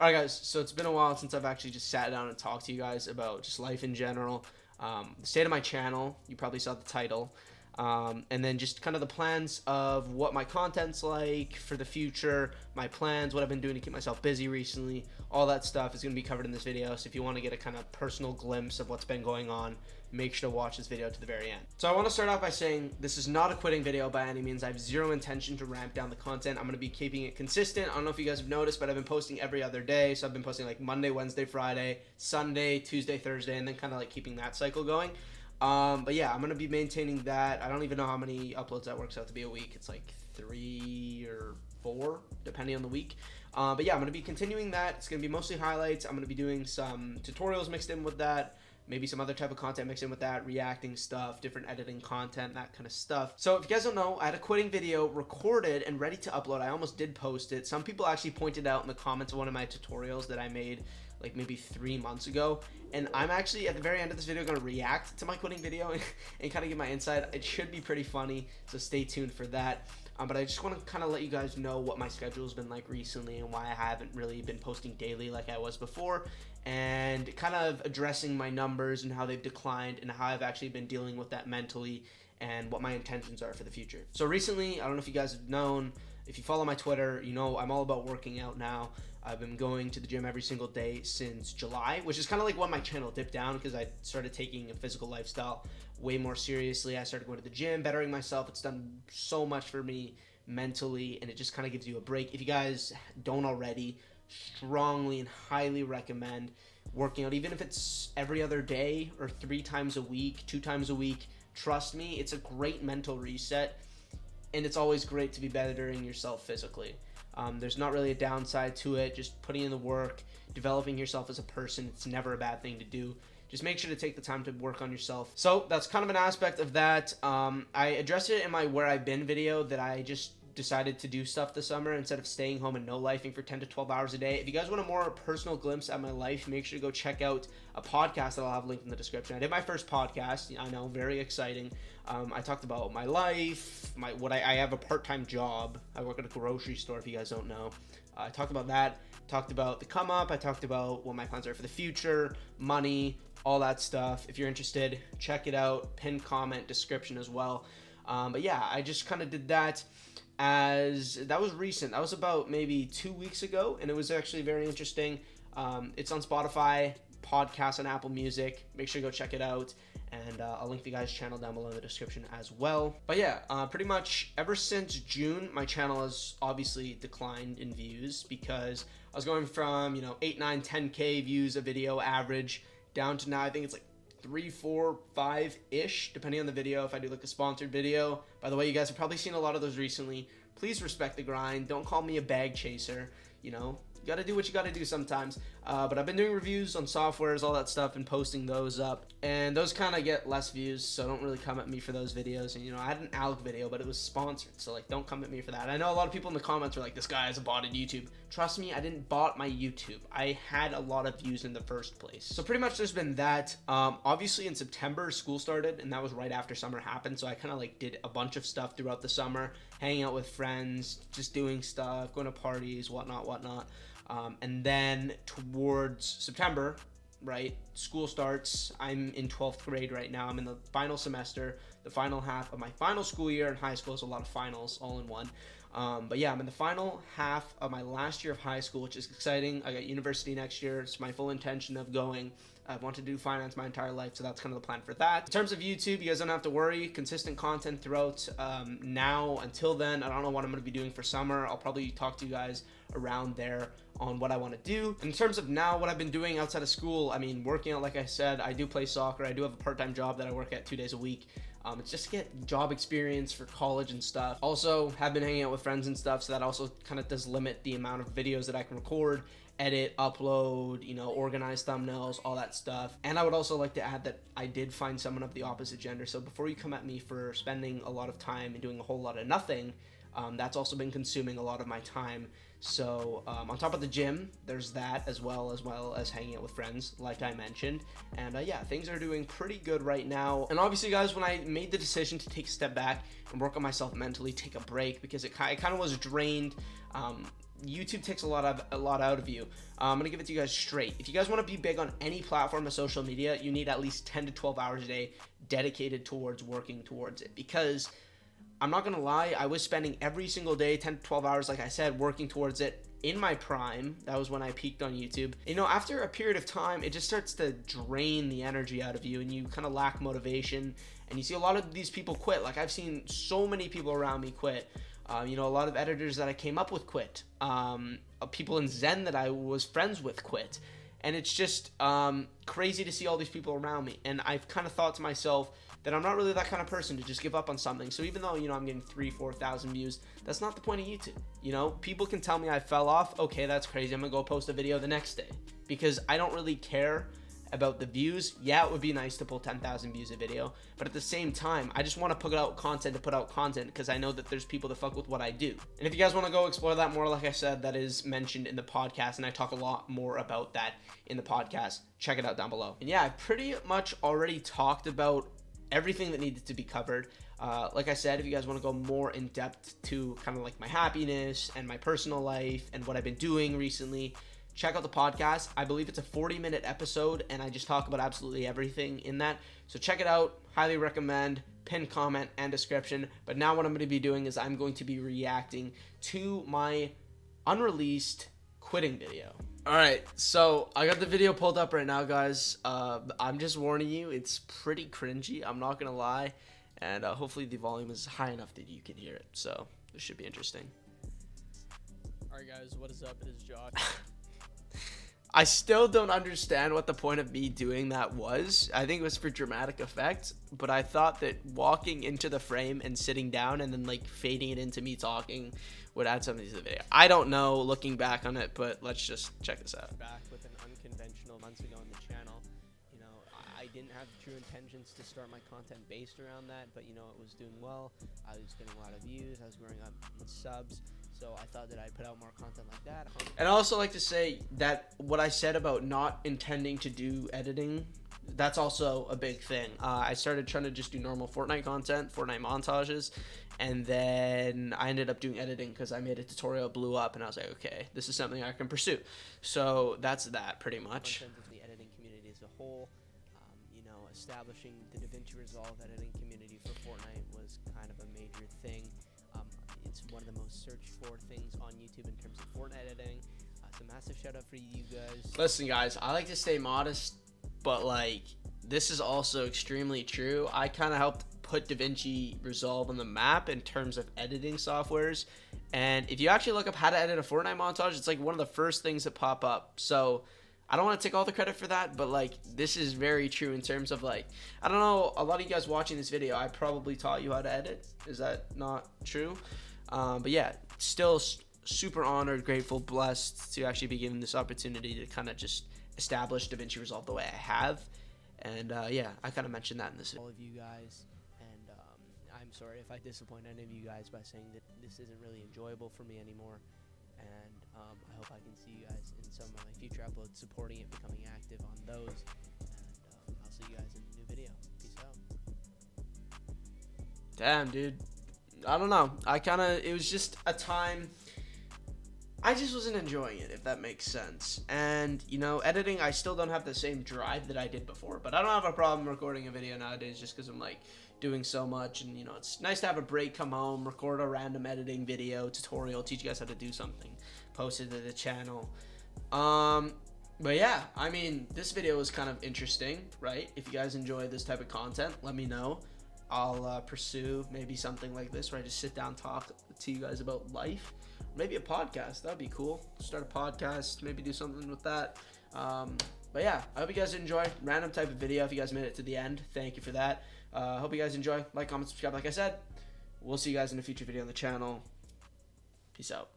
Alright guys, so it's been a while since I've actually just sat down and talked to you guys about just life in general, the state of my channel. You probably saw the title, and then just kind of the plans of what my content's like for the future, my plans, what I've been doing to keep myself busy recently. All that stuff is going to be covered in this video, so if you want to get a kind of personal glimpse of what's been going on, make sure to watch this video to the very end. So I want to start off by saying this is not a quitting video by any means. I have zero intention to ramp down the content. I'm going to be keeping it consistent. I don't know if you guys have noticed, but I've been posting every other day. So I've been posting like Monday, Wednesday, Friday, Sunday, Tuesday, Thursday, and then kind of like keeping that cycle going. But yeah, I'm going to be maintaining that. I don't even know how many uploads that works out to be a week. It's like 3 or 4, depending on the week. But yeah, I'm going to be continuing that. It's going to be mostly highlights. I'm going to be doing some tutorials mixed in with that. Maybe some other type of content mixed in with that, reacting stuff, different editing content, that kind of stuff. So if you guys don't know, I had a quitting video recorded and ready to upload. I almost did post it. Some people actually pointed out in the comments of one of my tutorials that I made like maybe 3 months ago. And I'm actually at the very end of this video going to react to my quitting video and kind of give my insight. It should be pretty funny, so stay tuned for that. But I just want to kind of let you guys know what my schedule has been like recently and why I haven't really been posting daily like I was before, and kind of addressing my numbers and how they've declined and how I've actually been dealing with that mentally and what my intentions are for the future. So recently, I don't know if you guys have known, if you follow my Twitter, you know I'm all about working out now. I've been going to the gym every single day since July, which is kind of like when my channel dipped down because I started taking a physical lifestyle way more seriously. I started going to the gym, bettering myself. It's done so much for me mentally, and it just kind of gives you a break. If you guys don't already, strongly and highly recommend working out, even if it's every other day or 3 times a week, 2 times a week. Trust me, it's a great mental reset, and it's always great to be bettering yourself physically. There's not really a downside to it. Just putting in the work, developing yourself as a person, it's never a bad thing to do. Just make sure to take the time to work on yourself. So that's kind of an aspect of that. I addressed it in my Where I've Been video that I just decided to do stuff this summer instead of staying home and no-lifing for 10 to 12 hours a day. If you guys want a more personal glimpse at my life, make sure to go check out a podcast that I'll have linked in the description. I did my first podcast. I know, very exciting. I talked about my life, I have a part-time job. I work at a grocery store, if you guys don't know. I talked about that, talked about the come up, I talked about what my plans are for the future, money, all that stuff. If you're interested, check it out. Pinned comment, description as well. But yeah, I just kind of did that. As that was recent, that was about maybe 2 weeks ago, and it was actually very interesting. It's on Spotify, podcasts on Apple Music. Make sure to go check it out, and I'll link the guy's channel down below in the description as well. But yeah, pretty much ever since June, my channel has obviously declined in views because I was going from 8, 9, 10K views a video average down to now I think it's like 3, 4, 5-ish, depending on the video, if I do like a sponsored video. By the way, you guys have probably seen a lot of those recently. Please respect the grind. Don't call me a bag chaser. You gotta do what you gotta do sometimes. But I've been doing reviews on softwares, all that stuff, and posting those up. And those kind of get less views, so don't really come at me for those videos. And I had an ALG video, but it was sponsored, so like don't come at me for that. I know a lot of people in the comments were like, this guy has a bot in YouTube. Trust me, I didn't bot my YouTube. I had a lot of views in the first place. So pretty much there's been that. Obviously in September, school started, and that was right after summer happened, so I kind of like did a bunch of stuff throughout the summer, hanging out with friends, just doing stuff, going to parties, whatnot. And then towards September, right, school starts. I'm in 12th grade right now. I'm in the final semester, the final half of my final school year in high school. It's a lot of finals all in one. But yeah, I'm in the final half of my last year of high school, which is exciting. I got university next year. It's my full intention of going. I've wanted to do finance my entire life, so that's kind of the plan for that. In terms of YouTube, you guys don't have to worry. Consistent content throughout now until then. I don't know what I'm going to be doing for summer. I'll probably talk to you guys around there on what I want to do. In terms of now, what I've been doing outside of school, I mean, working out, like I said, I do play soccer. I do have a part-time job that I work at 2 days a week. It's just to get job experience for college and stuff. Also, have been hanging out with friends and stuff, so that also kind of does limit the amount of videos that I can record, edit, upload, organize thumbnails, all that stuff. And I would also like to add that I did find someone of the opposite gender, so before you come at me for spending a lot of time and doing a whole lot of nothing, that's also been consuming a lot of my time. So on top of the gym, there's that as well as hanging out with friends, like I mentioned. And yeah, things are doing pretty good right now. And obviously, guys, when I made the decision to take a step back and work on myself mentally, take a break, because it kind of was drained. YouTube takes a lot out of you. I'm gonna give it to you guys straight. If you guys want to be big on any platform of social media, you need at least 10 to 12 hours a day dedicated towards working towards it. Because I'm not gonna lie, I was spending every single day 10 to 12 hours, like I said, working towards it in my prime. That was when I peaked on YouTube. You know, after a period of time, it just starts to drain the energy out of you, and you kind of lack motivation, and you see a lot of these people quit. Like, I've seen so many people around me quit. You know, a lot of editors that I came up with quit. People in Zen that I was friends with quit. And it's just crazy to see all these people around me. And I've kind of thought to myself that I'm not really that kind of person to just give up on something. So even though, you know, I'm getting 3,000-4,000 views, that's not the point of YouTube. You know, people can tell me I fell off. Okay, that's crazy. I'm going to go post a video the next day. Because I don't really care about the views. Yeah, it would be nice to pull 10,000 views a video, but at the same time, I just want to put out content to put out content, because I know that there's people that fuck with what I do. And if you guys want to go explore that more, like I said, that is mentioned in the podcast, and I talk a lot more about that in the podcast. Check it out down below. And yeah, I pretty much already talked about everything that needed to be covered. Like I said, if you guys want to go more in depth to kind of like my happiness and my personal life and what I've been doing recently, check out the podcast. I believe it's a 40-minute episode, and I just talk about absolutely everything in that. So check it out. Highly recommend. Pinned comment and description. But now what I'm going to be doing is I'm going to be reacting to my unreleased quitting video. Alright, so I got the video pulled up right now, guys. I'm just warning you, it's pretty cringy. I'm not going to lie. And hopefully the volume is high enough that you can hear it. So this should be interesting. Alright guys, what is up? It is Josh. I still don't understand what the point of me doing that was. I think it was for dramatic effect, but I thought that walking into the frame and sitting down and then like fading it into me talking would add something to the video. I don't know looking back on it, but let's just check this out. Back with an unconventional months ago on the channel. You know, I didn't have true intentions to start my content based around that, but you know, it was doing well. I was getting a lot of views. I was growing up in subs. So I thought that I'd put out more content like that. And I also like to say that what I said about not intending to do editing, that's also a big thing. I started trying to just do normal Fortnite content, Fortnite montages, and then I ended up doing editing because I made a tutorial, blew up, and I was like, okay, this is something I can pursue. So that's that pretty much. Content of the editing community as a whole, you know, establishing the DaVinci Resolve editing community for Fortnite was kind of a major thing. It's one of the most searched for things on YouTube in terms of Fortnite editing. So massive shout out for you guys. Listen, guys, I like to stay modest, but like this is also extremely true. I kind of helped put DaVinci Resolve on the map in terms of editing softwares. And if you actually look up how to edit a Fortnite montage, it's like one of the first things that pop up. So I don't want to take all the credit for that, but like this is very true in terms of like, I don't know, a lot of you guys watching this video, I probably taught you how to edit. Is that not true? But yeah, still super honored, grateful, blessed to actually be given this opportunity to kind of just establish DaVinci Resolve the way I have. And yeah, I kind of mentioned that in this video. All of you guys, and I'm sorry if I disappoint any of you guys by saying that this isn't really enjoyable for me anymore. And I hope I can see you guys in some of my future uploads, supporting it, becoming active on those. And I'll see you guys in a new video. Peace out. Damn, dude. I don't know. It was just a time, I just wasn't enjoying it, if that makes sense. And, you know, editing, I still don't have the same drive that I did before. But I don't have a problem recording a video nowadays just because I'm, like, doing so much. And, you know, it's nice to have a break, come home, record a random editing video, tutorial, teach you guys how to do something, post it to the channel. But yeah, I mean, this video was kind of interesting, right? If you guys enjoy this type of content, let me know. I'll pursue maybe something like this where I just sit down, talk to you guys about life. Maybe a podcast. That'd be cool. Start a podcast, maybe do something with that. But yeah, I hope you guys enjoy. Random type of video. If you guys made it to the end, thank you for that. Hope you guys enjoy. Like, comment, subscribe. Like I said, we'll see you guys in a future video on the channel. Peace out.